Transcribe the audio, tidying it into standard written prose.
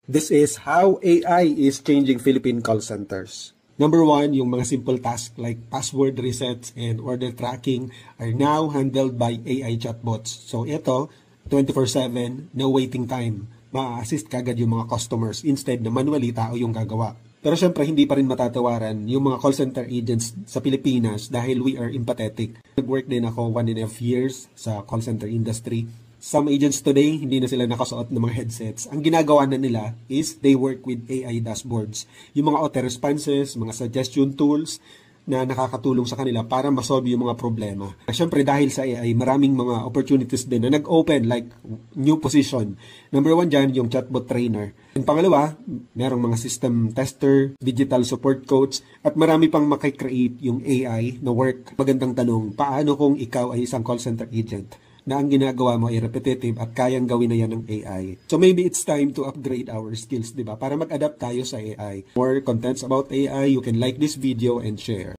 This is how AI is changing Philippine call centers. Number one, yung mga simple tasks like password resets and order tracking are now handled by AI chatbots. So ito, 24/7, no waiting time. Ma-assist kagad yung mga customers instead na manually tao yung gagawa. Pero syempre, hindi pa rin matatawaran yung mga call center agents sa Pilipinas dahil we are empathetic. Nag-work din ako 1.5 years sa call center industry. Some agents today, hindi na sila nakasuot ng mga headsets. Ang ginagawa na nila is they work with AI dashboards. Yung mga auto-responses, mga suggestion tools na nakakatulong sa kanila para masolve yung mga problema. Siyempre, dahil sa AI, maraming mga opportunities din na nag-open like new position. Number one dyan, yung chatbot trainer. And pangalawa, merong mga system tester, digital support coach, at marami pang makikreate yung AI na work. Magandang tanong, paano kung ikaw ay isang call center agent na ang ginagawa mo ay repetitive at kayang gawin na yan ng AI. So maybe it's time to upgrade our skills, di ba? Para mag-adapt tayo sa AI. More contents about AI, you can like this video and share.